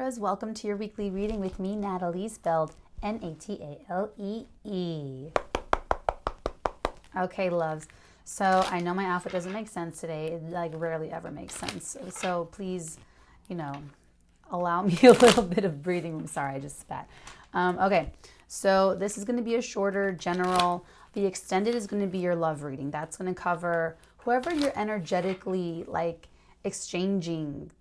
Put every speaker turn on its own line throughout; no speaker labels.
Libras, welcome to your weekly reading with me, Natalie, spelled Natalee. Okay, loves. So I know my outfit doesn't make sense today. It like rarely ever makes sense. So please, allow me a little bit of breathing room. Sorry, I just spat. Okay, so this is going to be a shorter general. The extended is going to be your love reading. That's going to cover whoever you're energetically like exchanging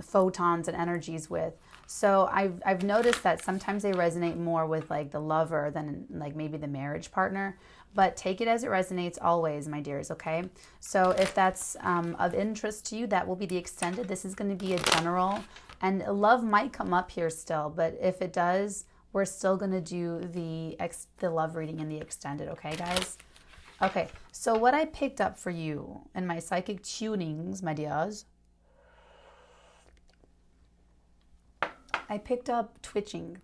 photons and energies with. So I've noticed that sometimes they resonate more with like the lover than like maybe the marriage partner, but take it as it resonates always, my dears, okay? So if that's of interest to you, that will be the extended. This is going to be a general, and love might come up here still, but if it does, we're still going to do the love reading in the extended, okay, guys? Okay, so what I picked up for you in my psychic tunings, my dears, I picked up twitching.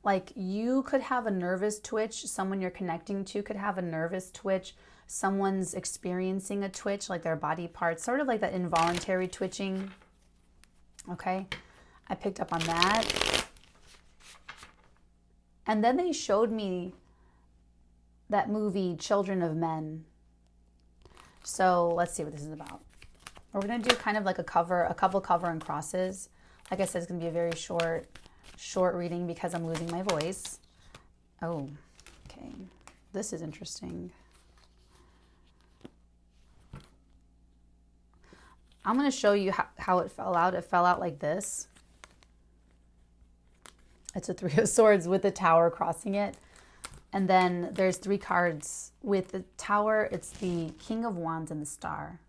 Like you could have a nervous twitch. Someone you're connecting to could have a nervous twitch. Someone's experiencing a twitch, like their body parts, sort of like that involuntary twitching. Okay, I picked up on that. And then they showed me that movie, Children of Men. So let's see what this is about. We're going to do kind of like a couple cover and crosses. Like I said, it's going to be a very short reading because I'm losing my voice. Oh, okay. This is interesting. I'm going to show you how it fell out. It fell out like this. It's a Three of Swords with the Tower crossing it. And then there's three cards. With the Tower, it's the King of Wands and the Star.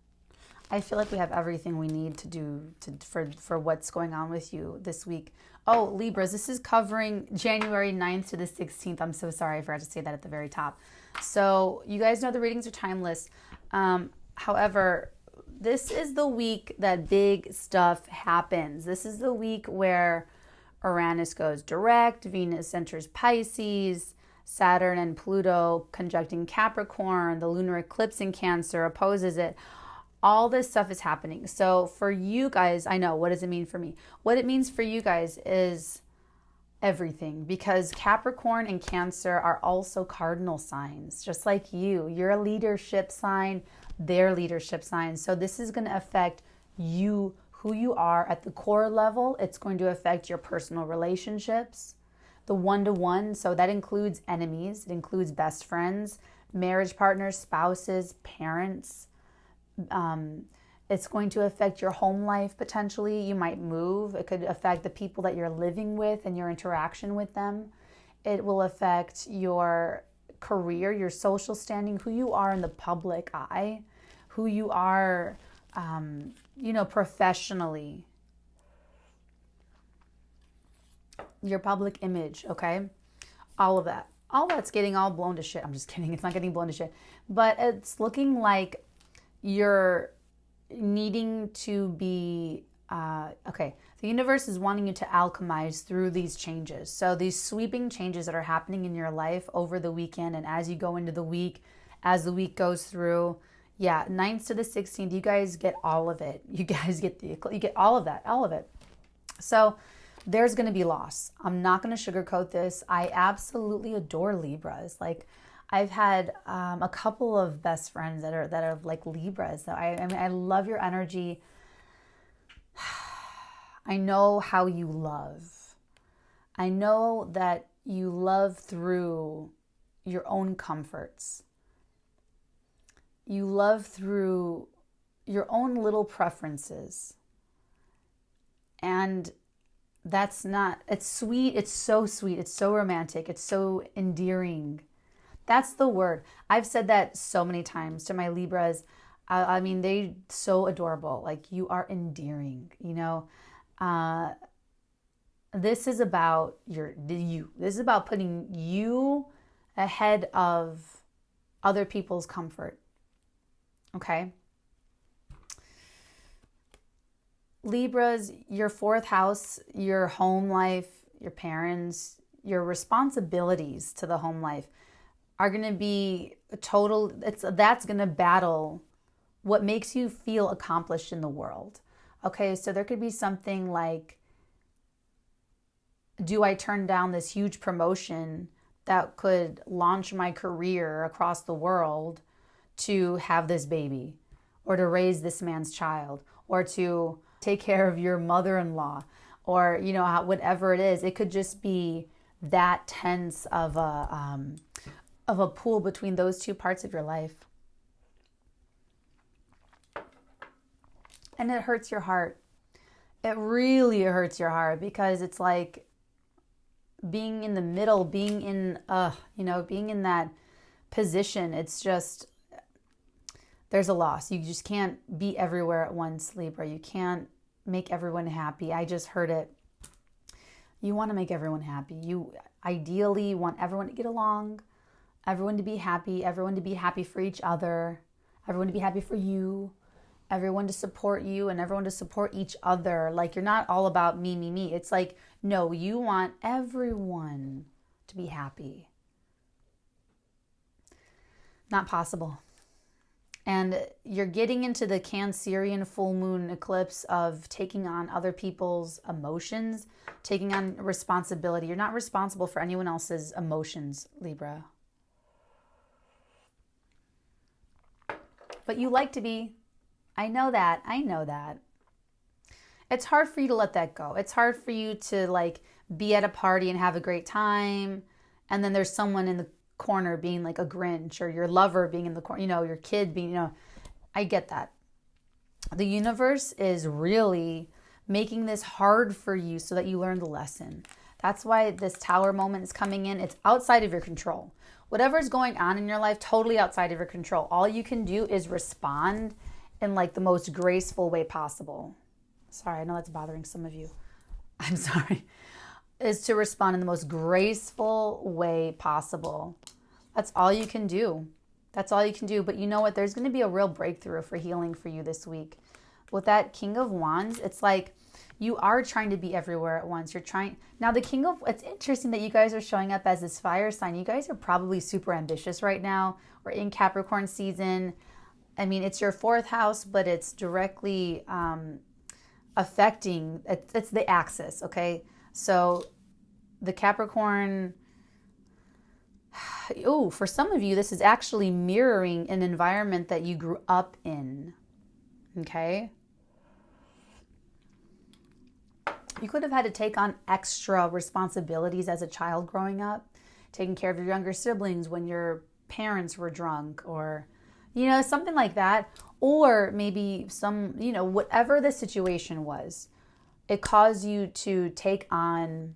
I feel like we have everything we need to do for what's going on with you this week. Oh, Libras, this is covering January 9th to the 16th. I'm so sorry, I forgot to say that at the very top. So you guys know the readings are timeless. However, this is the week that big stuff happens. This is the week where Uranus goes direct, Venus enters Pisces, Saturn and Pluto conjuncting Capricorn, the lunar eclipse in Cancer opposes it. All this stuff is happening. So for you guys, I know, what does it mean for me? What it means for you guys is everything, because Capricorn and Cancer are also cardinal signs, just like you. You're a leadership sign, they're leadership signs. So this is going to affect you, who you are at the core level. It's going to affect your personal relationships, the one-to-one. So that includes enemies, it includes best friends, marriage partners, spouses, parents. It's going to affect your home life potentially. You might move. It could affect the people that you're living with and your interaction with them. It will affect your career, your social standing, who you are in the public eye, who you are, professionally, your public image, okay? All of that. All that's getting all blown to shit. I'm just kidding. It's not getting blown to shit. But it's looking like you're needing to be, the universe is wanting you to alchemize through these changes. So these sweeping changes that are happening in your life over the weekend and as you go into the week, as the week goes through, 9th to the 16th, you guys get all of it. You guys get all of that, all of it. So there's going to be loss. I'm not going to sugarcoat this. I absolutely adore Libras. Like, I've had a couple of best friends that are like Libras. So I love your energy. I know how you love. I know that you love through your own comforts. You love through your own little preferences. And it's sweet. It's so sweet. It's so romantic. It's so endearing. That's the word. I've said that so many times to my Libras. I mean, they're so adorable. Like, you are endearing, This is about you. This is about putting you ahead of other people's comfort. Okay? Libras, your fourth house, your home life, your parents, your responsibilities to the home life are going to be that's going to battle what makes you feel accomplished in the world. Okay, so there could be something like do I turn down this huge promotion that could launch my career across the world to have this baby, or to raise this man's child, or to take care of your mother-in-law, or, you know, whatever it is? It could just be that tense of a pull between those two parts of your life. And it hurts your heart. It really hurts your heart, because it's like being in the middle, being in that position. It's just, there's a loss. You just can't be everywhere at once, Libra. You can't make everyone happy. I just heard it. You want to make everyone happy. You ideally want everyone to get along, everyone to be happy for each other, everyone to be happy for you, everyone to support you, and everyone to support each other. Like, you're not all about me, me, me. It's like, no, you want everyone to be happy. Not possible. And you're getting into the Cancerian full moon eclipse of taking on other people's emotions, taking on responsibility. You're not responsible for anyone else's emotions, Libra. But you like to be. I know that. I know that. It's hard for you to let that go. It's hard for you to, like, be at a party and have a great time, and then there's someone in the corner being like a Grinch, or your lover being in the corner, you know, your kid being, you know. I get that. The universe is really making this hard for you so that you learn the lesson. That's why this Tower moment is coming in. It's outside of your control. Whatever's going on in your life, totally outside of your control. All you can do is respond in, like, the most graceful way possible. Sorry, I know that's bothering some of you. I'm sorry. Is to respond in the most graceful way possible. That's all you can do. That's all you can do. But you know what? There's going to be a real breakthrough for healing for you this week. With that King of Wands, it's like you are trying to be everywhere at once. You're trying. Now, the King of, it's interesting that you guys are showing up as this fire sign. You guys are probably super ambitious right now. We're in Capricorn season. I mean, it's your 4th house, but it's directly affecting, it's the axis, okay? So the Capricorn, for some of you, this is actually mirroring an environment that you grew up in, okay? You could have had to take on extra responsibilities as a child growing up, taking care of your younger siblings when your parents were drunk, or, you know, something like that. Or maybe some, you know, whatever the situation was, it caused you to take on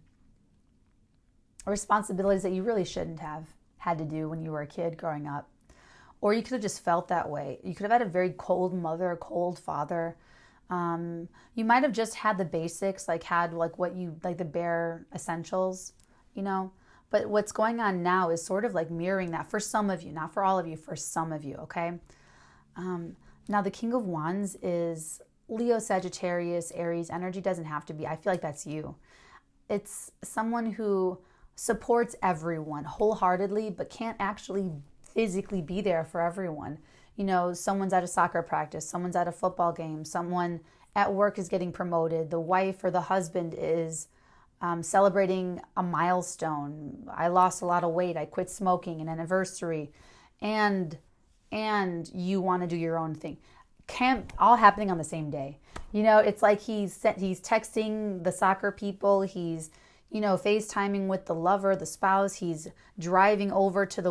responsibilities that you really shouldn't have had to do when you were a kid growing up. Or you could have just felt that way. You could have had a very cold mother, a cold father. You might have just had the basics, like had like what you, like the bare essentials, you know. But what's going on now is sort of like mirroring that for some of you, not for all of you, for some of you, okay? Now, the King of Wands is Leo, Sagittarius, Aries energy. Doesn't have to be. I feel like that's you. It's someone who supports everyone wholeheartedly, but can't actually physically be there for everyone. You know, someone's at a soccer practice, someone's at a football game, someone at work is getting promoted, the wife or the husband is celebrating a milestone. I lost a lot of weight, I quit smoking, an anniversary, and you want to do your own thing. All happening on the same day. You know, it's like he's texting the soccer people, he's, you know, FaceTiming with the lover, the spouse, he's driving over to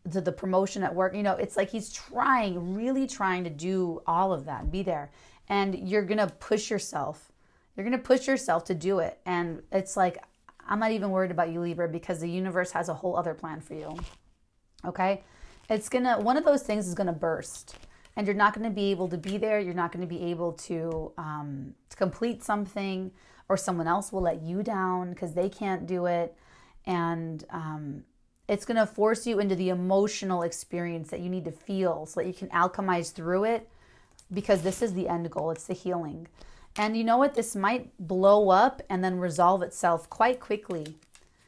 the promotion at work. You know, it's like he's really trying to do all of that and be there. And you're going to push yourself. You're going to push yourself to do it. And it's like, I'm not even worried about you, Libra, because the universe has a whole other plan for you. Okay? One of those things is going to burst. And you're not going to be able to be there. You're not going to be able to complete something, or someone else will let you down because they can't do it. And it's going to force you into the emotional experience that you need to feel so that you can alchemize through it, because this is the end goal. It's the healing. And you know what? This might blow up and then resolve itself quite quickly,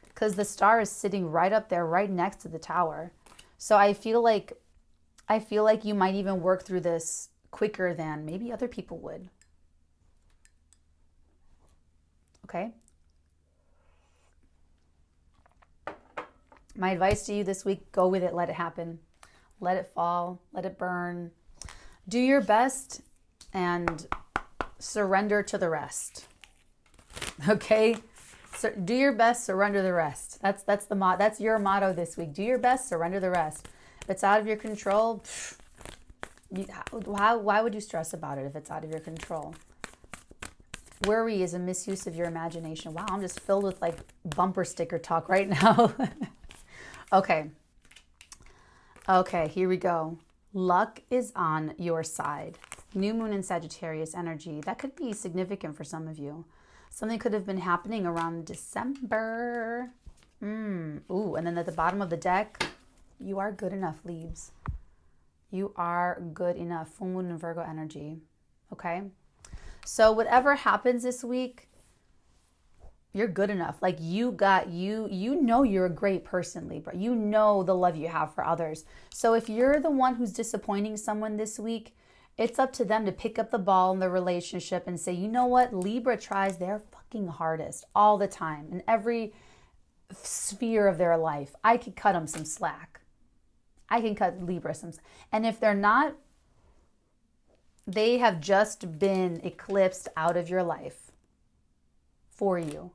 because the star is sitting right up there, right next to the tower. So I feel like you might even work through this quicker than maybe other people would. Okay? My advice to you this week, go with it, let it happen. Let it fall, let it burn. Do your best and surrender to the rest. Okay? So do your best, surrender the rest. That's your motto this week. Do your best, surrender the rest. If it's out of your control, why would you stress about it if it's out of your control? Worry is a misuse of your imagination. Wow, I'm just filled with like bumper sticker talk right now. Okay, here we go. Luck is on your side. New moon in Sagittarius energy. That could be significant for some of you. Something could have been happening around December. Ooh, and then at the bottom of the deck, you are good enough, Libs. You are good enough. Full moon in Virgo energy. Okay? So whatever happens this week, you're good enough. Like you know you're a great person, Libra. You know the love you have for others. So if you're the one who's disappointing someone this week, it's up to them to pick up the ball in the relationship and say, you know what? Libra tries their fucking hardest all the time in every sphere of their life. I could cut them some slack. I can cut Libra some. And if they're not, they have just been eclipsed out of your life for you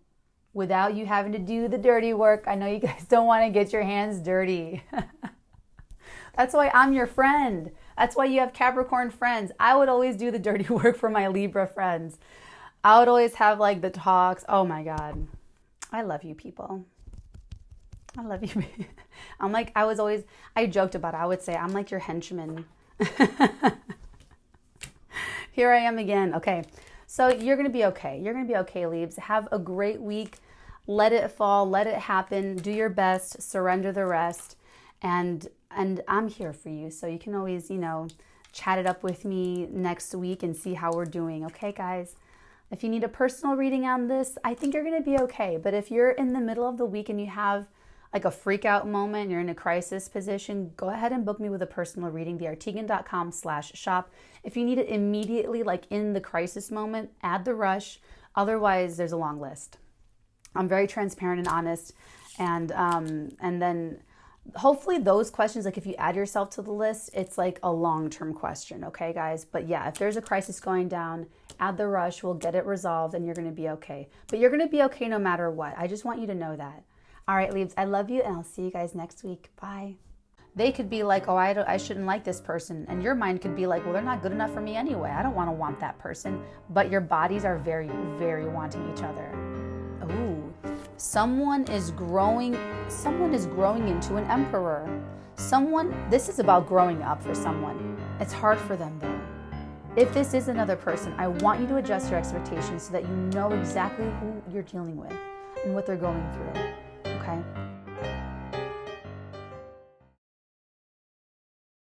without you having to do the dirty work. I know you guys don't want to get your hands dirty. That's why I'm your friend. That's why you have Capricorn friends. I would always do the dirty work for my Libra friends. I would always have like the talks. Oh my God. I love you people. I love you. I joked about it. I would say, I'm like your henchman. Here I am again. Okay. So you're going to be okay. You're going to be okay, Libs. Have a great week. Let it fall. Let it happen. Do your best. Surrender the rest. And I'm here for you. So you can always, chat it up with me next week and see how we're doing. Okay, guys? If you need a personal reading on this, I think you're going to be okay. But if you're in the middle of the week and you have like a freak out moment, you're in a crisis position, go ahead and book me with a personal reading, theartigan.com/shop. If you need it immediately, like in the crisis moment, add the rush. Otherwise, there's a long list. I'm very transparent and honest. And then hopefully those questions, like if you add yourself to the list, it's like a long-term question. Okay, guys? But yeah, if there's a crisis going down, add the rush. We'll get it resolved and you're going to be okay. But you're going to be okay no matter what. I just want you to know that. All right, Libs, I love you, and I'll see you guys next week. Bye. They could be like, oh, I shouldn't like this person. And your mind could be like, well, they're not good enough for me anyway. I don't want that person. But your bodies are very, very wanting each other. Ooh, someone is growing into an emperor. This is about growing up for someone. It's hard for them, though. If this is another person, I want you to adjust your expectations so that you know exactly who you're dealing with and what they're going through. Okay?